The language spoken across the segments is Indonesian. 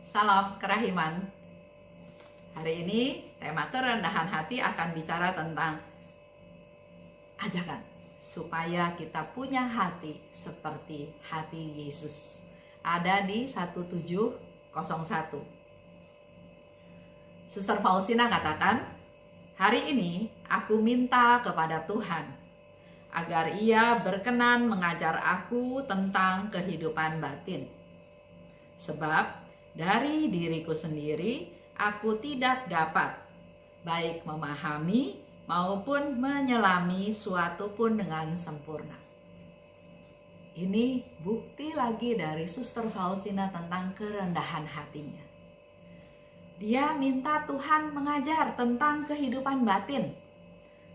Salam kerahiman. Hari ini tema kerendahan hati akan bicara tentang ajakan supaya kita punya hati seperti hati Yesus. Ada di 1701. Suster Faustina katakan, hari ini aku minta kepada Tuhan agar Ia berkenan mengajar aku tentang kehidupan batin. Sebab dari diriku sendiri, aku tidak dapat baik memahami maupun menyelami suatu pun dengan sempurna. Ini bukti lagi dari Suster Faustina tentang kerendahan hatinya. Dia minta Tuhan mengajar tentang kehidupan batin.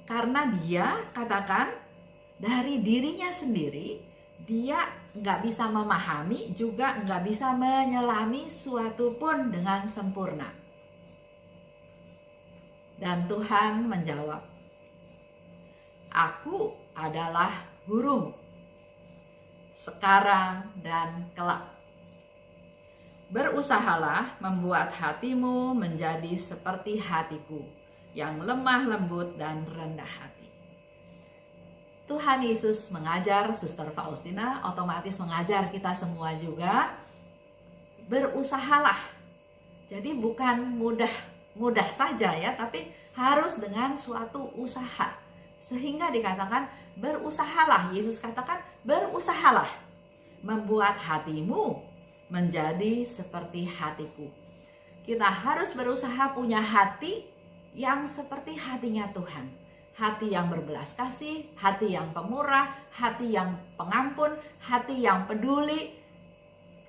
Karena dia katakan dari dirinya sendiri, dia nggak bisa memahami, juga nggak bisa menyelami suatu pun dengan sempurna. Dan Tuhan menjawab, aku adalah gurumu, sekarang dan kelak. Berusahalah membuat hatimu menjadi seperti hatiku, yang lemah lembut dan rendah hati. Tuhan Yesus mengajar Suster Faustina, otomatis mengajar kita semua juga. Berusahalah. Jadi bukan mudah saja ya, tapi harus dengan suatu usaha. Sehingga dikatakan berusahalah. Yesus katakan berusahalah membuat hatimu menjadi seperti hatiku. Kita harus berusaha punya hati yang seperti hatinya Tuhan. Hati yang berbelas kasih, hati yang pemurah, hati yang pengampun, hati yang peduli.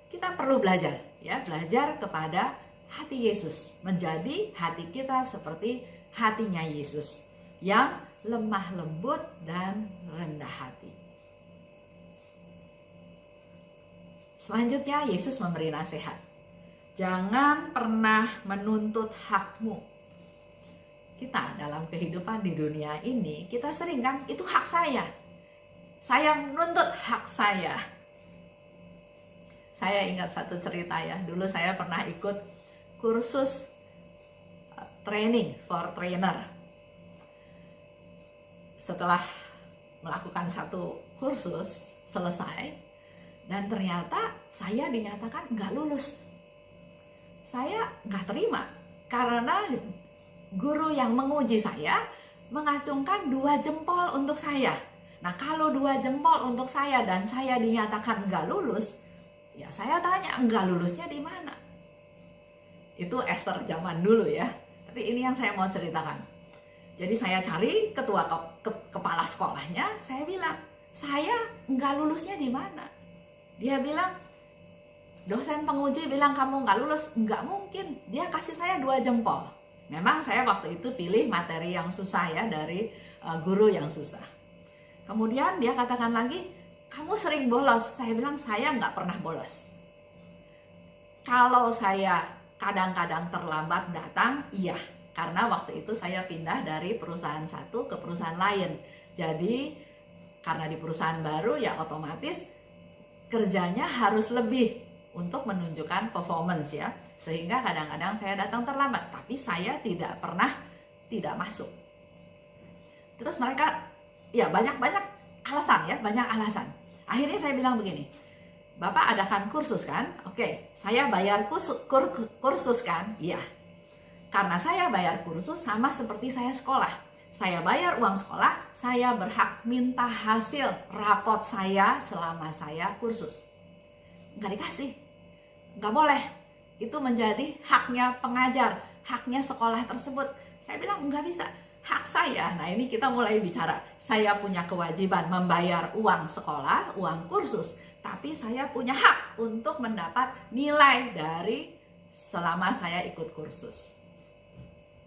Kita perlu belajar, ya, belajar kepada hati Yesus, menjadi hati kita seperti hatinya Yesus yang lemah lembut dan rendah hati. Selanjutnya Yesus memberi nasihat. Jangan pernah menuntut hakmu. Kita dalam kehidupan di dunia ini, kita sering kan, itu hak saya. Saya menuntut hak saya. Saya ingat satu cerita ya, dulu saya pernah ikut kursus training for trainer. Setelah melakukan satu kursus, selesai, dan ternyata saya dinyatakan nggak lulus. Saya nggak terima, karena guru yang menguji saya mengacungkan 2 jempol untuk saya. Nah, kalau 2 jempol untuk saya dan saya dinyatakan nggak lulus, ya saya tanya, nggak lulusnya di mana? Itu Esther zaman dulu ya. Tapi ini yang saya mau ceritakan. Jadi saya cari ketua kepala sekolahnya, saya bilang, saya nggak lulusnya di mana? Dia bilang, dosen penguji bilang kamu nggak lulus. Nggak mungkin, dia kasih saya 2 jempol. Memang saya waktu itu pilih materi yang susah ya, dari guru yang susah. Kemudian dia katakan lagi, kamu sering bolos. Saya bilang, saya nggak pernah bolos. Kalau saya kadang-kadang terlambat datang, iya. Karena waktu itu saya pindah dari perusahaan satu ke perusahaan lain. Jadi karena di perusahaan baru ya otomatis kerjanya harus lebih untuk menunjukkan performance ya. Sehingga kadang-kadang saya datang terlambat, tapi saya tidak pernah tidak masuk. Terus mereka ya banyak alasan ya, banyak alasan. Akhirnya saya bilang begini, Bapak adakan kursus kan? Oke, saya bayar kursus kan? Iya. Karena saya bayar kursus sama seperti saya sekolah. Saya bayar uang sekolah, saya berhak minta hasil rapot saya selama saya kursus. Nggak dikasih, nggak boleh. Itu menjadi haknya pengajar, haknya sekolah tersebut. Saya bilang nggak bisa, hak saya. Nah ini kita mulai bicara. Saya punya kewajiban membayar uang sekolah, uang kursus. Tapi saya punya hak untuk mendapat nilai dari selama saya ikut kursus.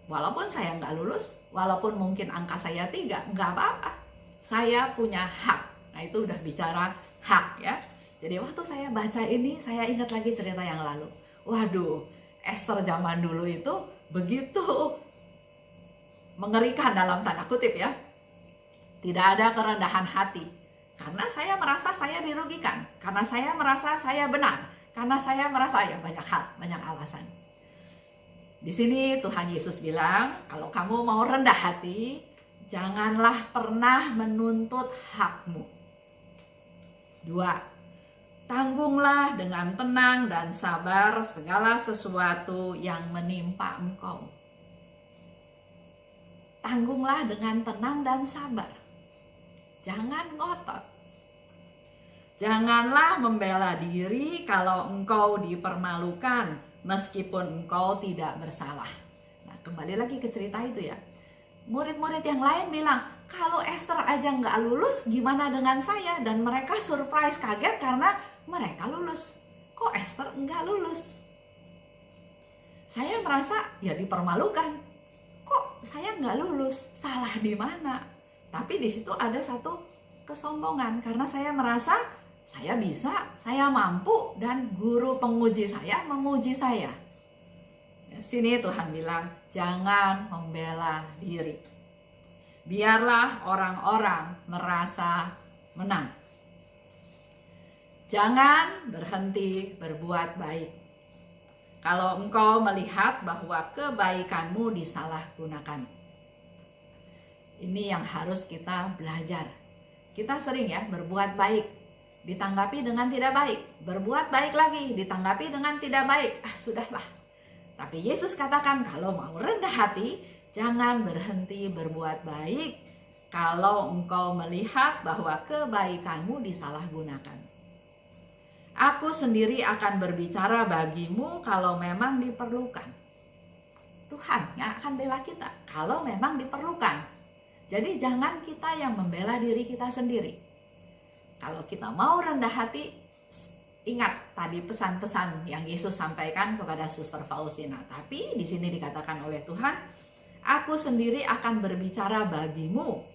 Walaupun saya nggak lulus, walaupun mungkin angka saya 3, nggak apa-apa. Saya punya hak. Nah itu udah bicara hak ya. Jadi waktu saya baca ini, saya ingat lagi cerita yang lalu. Waduh, Esther zaman dulu itu begitu mengerikan dalam tanda kutip ya. Tidak ada kerendahan hati. Karena saya merasa saya dirugikan. Karena saya merasa saya benar. Karena saya merasa ya banyak hal, banyak alasan. Di sini Tuhan Yesus bilang, kalau kamu mau rendah hati, janganlah pernah menuntut hakmu. 2. Tanggunglah dengan tenang dan sabar segala sesuatu yang menimpa engkau. Tanggunglah dengan tenang dan sabar. Jangan ngotot. Janganlah membela diri kalau engkau dipermalukan, meskipun engkau tidak bersalah. Nah, kembali lagi ke cerita itu ya. Murid-murid yang lain bilang, kalau Esther aja nggak lulus, gimana dengan saya? Dan mereka surprise, kaget karena mereka lulus. Kok Esther nggak lulus? Saya merasa ya dipermalukan. Kok saya nggak lulus? Salah di mana? Tapi di situ ada satu kesombongan karena saya merasa saya bisa, saya mampu, dan guru penguji saya memuji saya. Di sini Tuhan bilang, jangan membela diri. Biarlah orang-orang merasa menang. Jangan berhenti berbuat baik. Kalau engkau melihat bahwa kebaikanmu disalahgunakan. Ini yang harus kita belajar. Kita sering ya berbuat baik, ditanggapi dengan tidak baik, berbuat baik lagi, ditanggapi dengan tidak baik. Sudahlah. Tapi Yesus katakan kalau mau rendah hati, jangan berhenti berbuat baik kalau engkau melihat bahwa kebaikanmu disalahgunakan. Aku sendiri akan berbicara bagimu kalau memang diperlukan. Tuhan yang akan bela kita kalau memang diperlukan. Jadi jangan kita yang membela diri kita sendiri. Kalau kita mau rendah hati, ingat tadi pesan-pesan yang Yesus sampaikan kepada Suster Faustina. Tapi di sini dikatakan oleh Tuhan, aku sendiri akan berbicara bagimu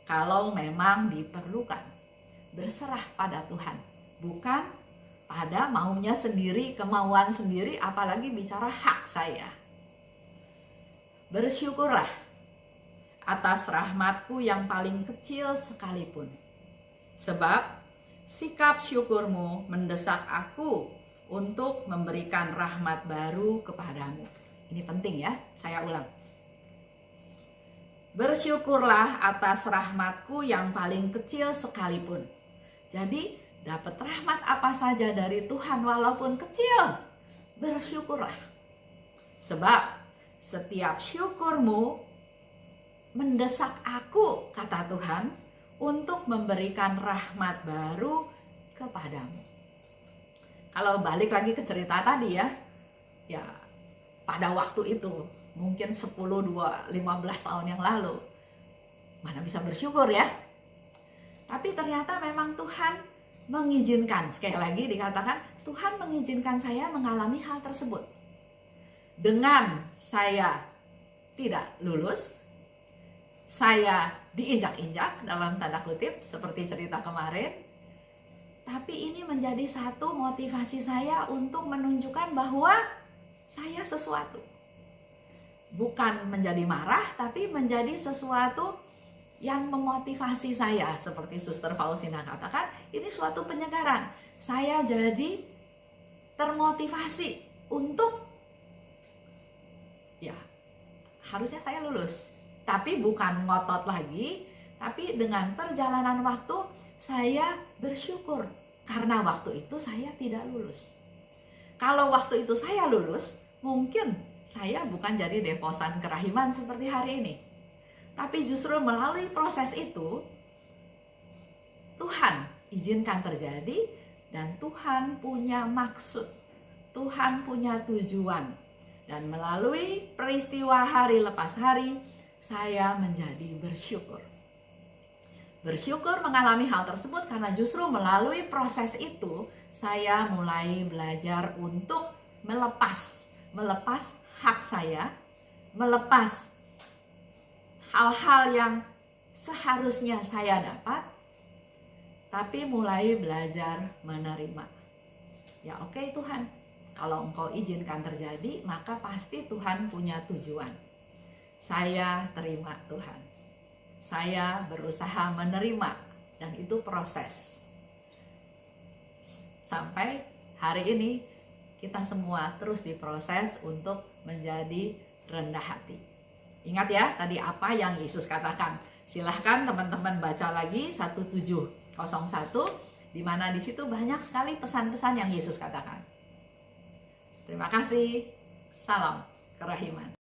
kalau memang diperlukan. Berserah pada Tuhan, bukan pada maunya sendiri, kemauan sendiri, apalagi bicara hak saya. Bersyukurlah atas rahmatku yang paling kecil sekalipun. Sebab sikap syukurmu mendesak aku untuk memberikan rahmat baru kepadamu. Ini penting ya, saya ulang. Bersyukurlah atas rahmatku yang paling kecil sekalipun. Jadi dapat rahmat apa saja dari Tuhan walaupun kecil, bersyukurlah. Sebab setiap syukurmu mendesak aku, kata Tuhan, untuk memberikan rahmat baru kepadamu. Kalau balik lagi ke cerita tadi ya pada waktu itu mungkin 10, 15 tahun yang lalu, mana bisa bersyukur ya. Tapi ternyata memang Tuhan mengizinkan, sekali lagi dikatakan Tuhan mengizinkan saya mengalami hal tersebut. Dengan saya tidak lulus, saya diinjak-injak dalam tanda kutip seperti cerita kemarin. Tapi ini menjadi satu motivasi saya untuk menunjukkan bahwa saya sesuatu. Bukan menjadi marah, tapi menjadi sesuatu yang memotivasi saya. Seperti Suster Faustina katakan, ini suatu penyegaran. Saya jadi termotivasi untuk harusnya saya lulus. Tapi bukan ngotot lagi, tapi dengan perjalanan waktu saya bersyukur karena waktu itu saya tidak lulus. Kalau waktu itu saya lulus, mungkin saya bukan jadi devosan kerahiman seperti hari ini. Tapi justru melalui proses itu, Tuhan izinkan terjadi dan Tuhan punya maksud, Tuhan punya tujuan. Dan melalui peristiwa hari lepas hari, saya menjadi bersyukur. Bersyukur mengalami hal tersebut karena justru melalui proses itu saya mulai belajar untuk melepas hak saya, melepas hal-hal yang seharusnya saya dapat, tapi mulai belajar menerima. Ya oke Tuhan, kalau Engkau izinkan terjadi, maka pasti Tuhan punya tujuan. Saya terima Tuhan. Saya berusaha menerima dan itu proses. Sampai hari ini kita semua terus diproses untuk menjadi rendah hati. Ingat ya tadi apa yang Yesus katakan. Silahkan teman-teman baca lagi 1701, di mana di situ banyak sekali pesan-pesan yang Yesus katakan. Terima kasih. Salam kerahiman.